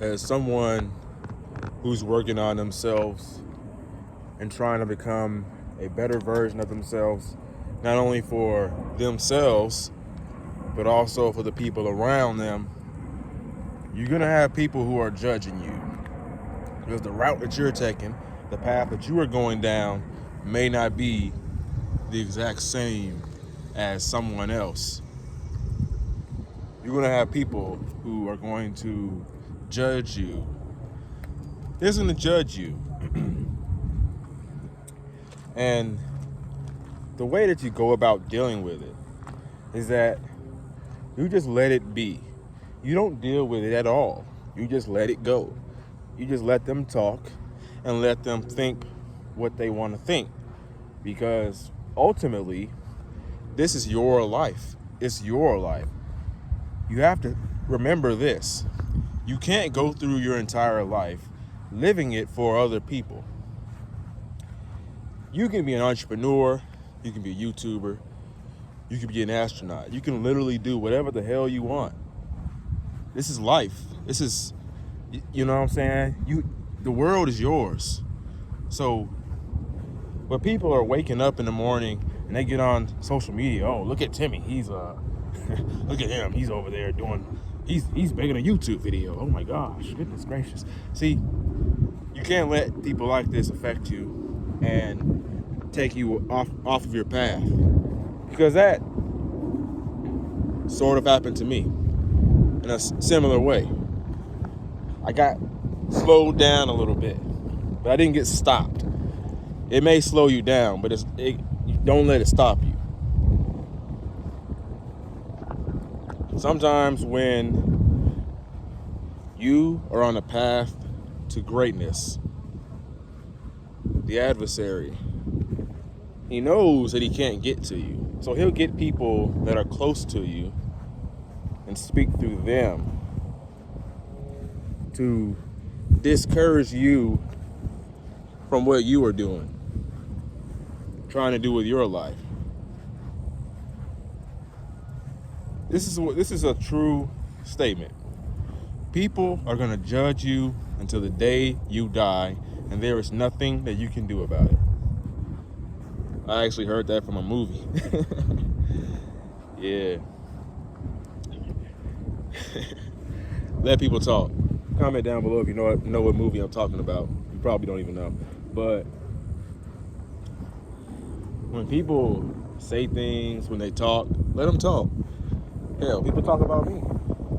as someone who's working on themselves and trying to become a better version of themselves, not only for themselves, but also for the people around them, you're going to have people who are judging you. Because the route that you're taking, the path that you are going down, may not be the exact same as someone else. You're going to have people who are going to judge you. They're going to judge you. And the way that you go about dealing with it is that you just let it be. You don't deal with it at all. You just let it go. You just let them talk and let them think what they want to think. Because ultimately, this is your life. It's your life. You have to remember this. You can't go through your entire life living it for other people. You can be an entrepreneur, you can be a YouTuber, you can be an astronaut. You can literally do whatever the hell you want. This is life. This is, you know what I'm saying? The world is yours. So, when people are waking up in the morning and they get on social media, oh, look at Timmy. He's look at him. He's over there he's making a YouTube video. Oh my gosh, goodness gracious. See, you can't let people like this affect you and take you off of your path. Because that sort of happened to me in a similar way. I got slowed down a little bit, but I didn't get stopped. It may slow you down, but you don't let it stop you. Sometimes when you are on a path to greatness, the adversary, he knows that he can't get to you. So he'll get people that are close to you and speak through them to discourage you from what you are doing, trying to do with your life. This is a true statement. People are going to judge you until the day you die, and there is nothing that you can do about it. I actually heard that from a movie. Yeah. Let people talk. Comment down below if you know what movie I'm talking about. You probably don't even know. But when people say things, when they talk, let them talk. Hell, people talk about me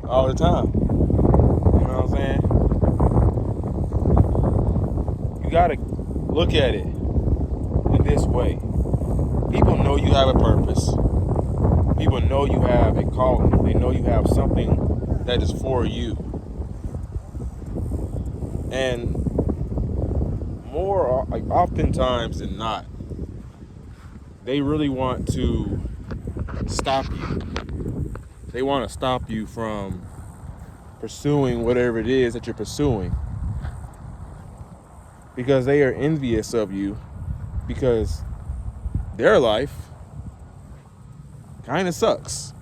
all the time. You know what I'm saying? You gotta look at it in this way. People know you have a purpose. People know you have a calling. They know you have something that is for you. And more, like, oftentimes than not, they really want to stop you. They want to stop you from pursuing whatever it is that you're pursuing, because they are envious of you, because their life kind of sucks.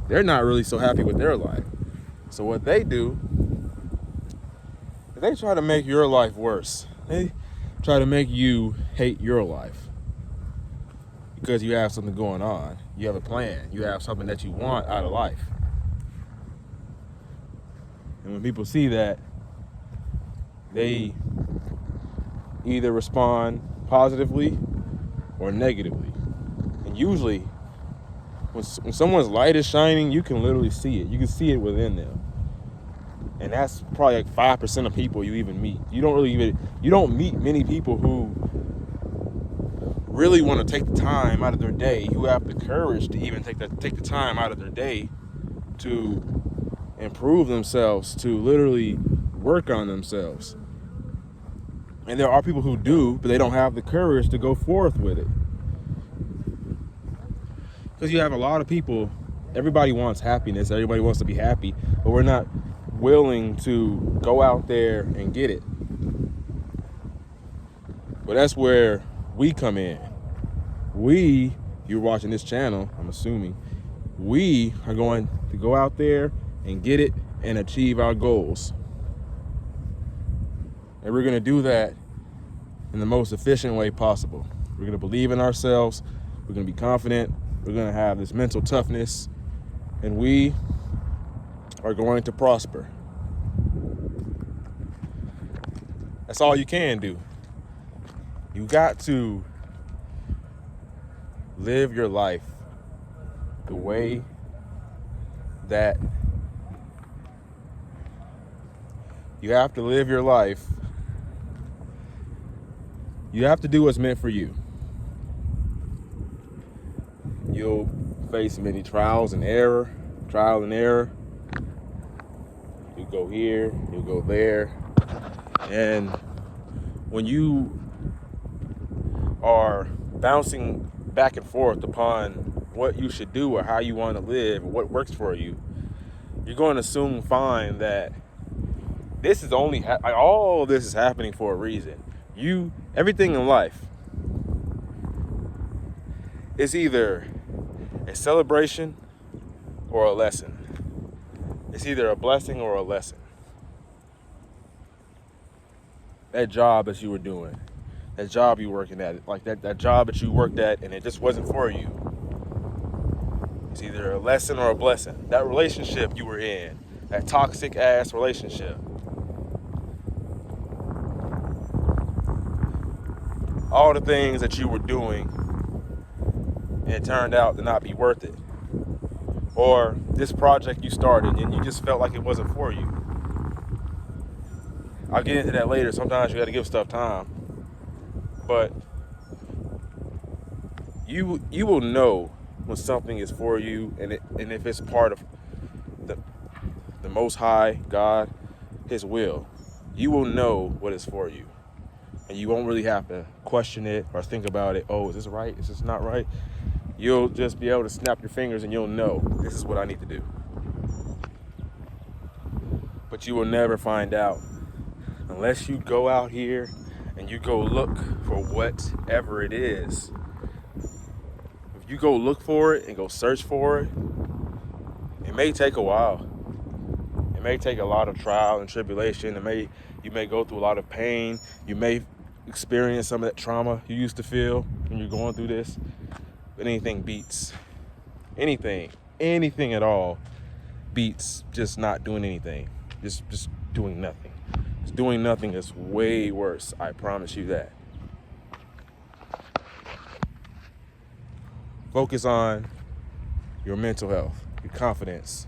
They're not really so happy with their life. So what they do is they try to make your life worse. They try to make you hate your life because you have something going on. You have a plan. You have something that you want out of life. And when people see that, they either respond positively or negatively. And usually, when someone's light is shining, you can literally see it. You can see it within them. And that's probably like 5% of people you even meet. You don't meet many people who really want to take the time out of their day, who have the courage to even take the time out of their day to improve themselves, to literally work on themselves. And there are people who do, but they don't have the courage to go forth with it. Because you have a lot of people, everybody wants happiness, everybody wants to be happy, but we're not willing to go out there and get it. But that's where we come in. You're watching this channel, I'm assuming, we are going to go out there and get it and achieve our goals. And we're going to do that in the most efficient way possible. We're going to believe in ourselves. We're going to be confident. We're going to have this mental toughness. And we are going to prosper. That's all you can do. You got to live your life the way that you have to live your life. You have to do what's meant for you. You'll face many trial and error. You go here, you go there. And when you are bouncing back and forth upon what you should do or how you want to live or what works for you, you're going to soon find that this is only all this is happening for a reason. Everything in life is either a celebration or a lesson. It's either a blessing or a lesson. That job that you were doing, that job you were working at, like that job that you worked at and it just wasn't for you. It's either a lesson or a blessing. That relationship you were in, that toxic ass relationship. All the things that you were doing and it turned out to not be worth it. Or this project you started and you just felt like it wasn't for you. I'll get into that later. Sometimes you got to give stuff time. But you will know when something is for you and if it's part of the Most High, God, His will. You will know what is for you. And you won't really have to question it or think about it. Oh, is this right? Is this not right? You'll just be able to snap your fingers and you'll know this is what I need to do. But you will never find out unless you go out here and you go look for whatever it is. If you go look for it and go search for it, it may take a while. It may take a lot of trial and tribulation. You may go through a lot of pain. You may experience some of that trauma you used to feel when you're going through this. But anything beats. Anything at all beats just not doing anything. Just doing nothing. Just doing nothing is way worse. I promise you that. Focus on your mental health, your confidence,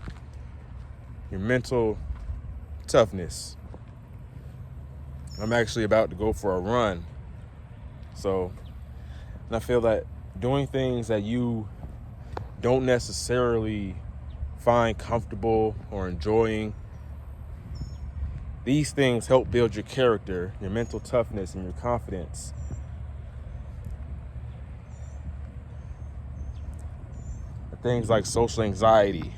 your mental toughness. I'm actually about to go for a run. And I feel that doing things that you don't necessarily find comfortable or enjoying, these things help build your character, your mental toughness, and your confidence. Things like social anxiety,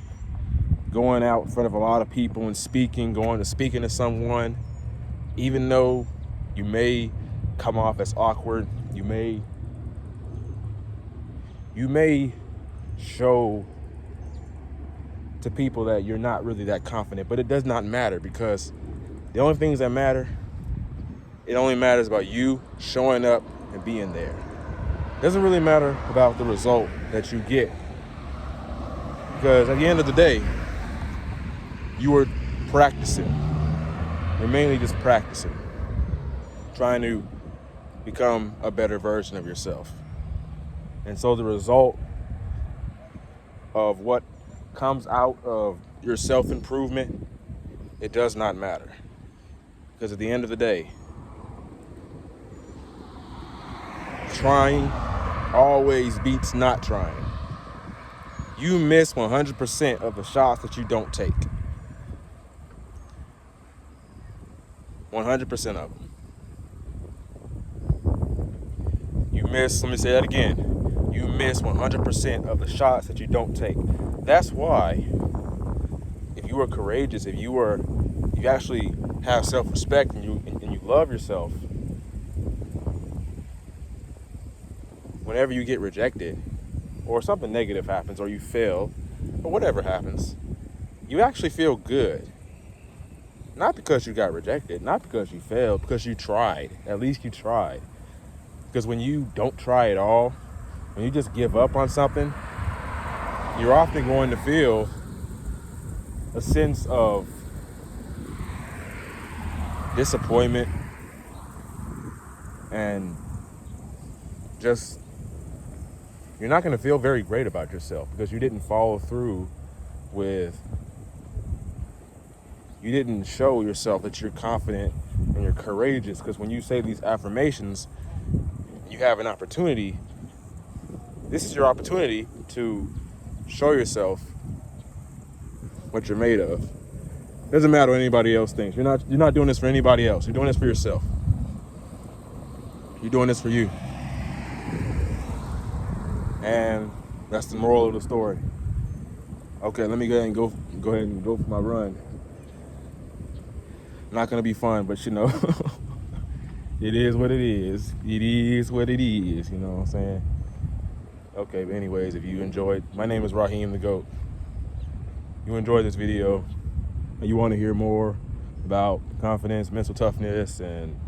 going out in front of a lot of people and speaking to someone, even though you may come off as awkward, you may show to people that you're not really that confident, but it does not matter, because the only things that matter, it only matters about you showing up and being there. It doesn't really matter about the result that you get, because at the end of the day, you were practicing. You're mainly just practicing, trying to become a better version of yourself. And so the result of what comes out of your self-improvement, it does not matter. Because at the end of the day, trying always beats not trying. You miss 100% of the shots that you don't take. 100% of them. Let me say that again. You miss 100% of the shots that you don't take. That's why, if you are courageous, if you actually have self-respect and you love yourself, whenever you get rejected, or something negative happens, or you fail, or whatever happens, you actually feel good. Not because you got rejected, not because you failed, because you tried. At least you tried. Because when you don't try at all, when you just give up on something, you're often going to feel a sense of disappointment and just, you're not going to feel very great about yourself because you didn't follow through with, you didn't show yourself that you're confident and you're courageous. Because when you say these affirmations, you have an opportunity. This is your opportunity to show yourself what you're made of. Doesn't matter what anybody else thinks. You're not doing this for anybody else. You're doing this for yourself. You're doing this for you. And that's the moral of the story. Okay, let me go ahead and go for my run. Not gonna be fun, but you know, it is what it is. It is what it is. You know what I'm saying? Okay, but anyways, if you enjoyed, my name is Raheem the Goat. You enjoyed this video and you want to hear more about confidence, mental toughness, and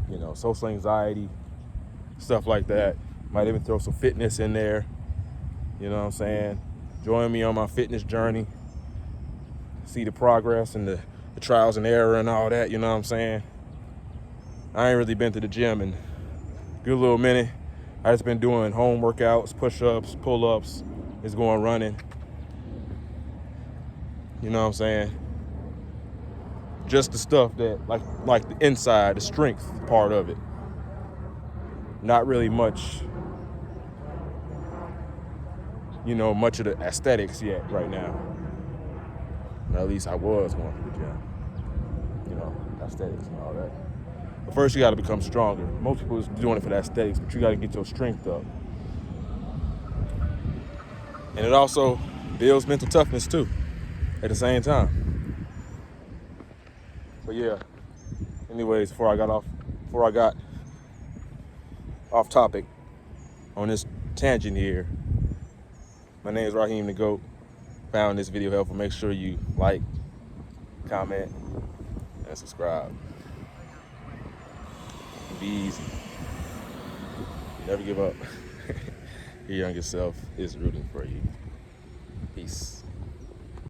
you know, social anxiety, stuff like that. Might even throw some fitness in there. You know what I'm saying? Join me on my fitness journey. See the progress and the trials and error and all that, you know what I'm saying? I ain't really been to the gym in a good little minute. I just been doing home workouts, push-ups, pull-ups, just going running. You know what I'm saying? Just the stuff that, like the inside, the strength part of it. Not really much, you know, much of the aesthetics yet right now. Or at least I was going to the gym. You know, aesthetics and all that. But first you got to become stronger. Most people is doing it for the aesthetics, but you got to get your strength up. And it also builds mental toughness too, at the same time. But yeah, anyways, before I got off topic on this tangent here, my name is Raheem the Goat. Found this video helpful. Make sure you like, comment, and subscribe. Be easy. Never give up. Your younger self is rooting for you. Peace.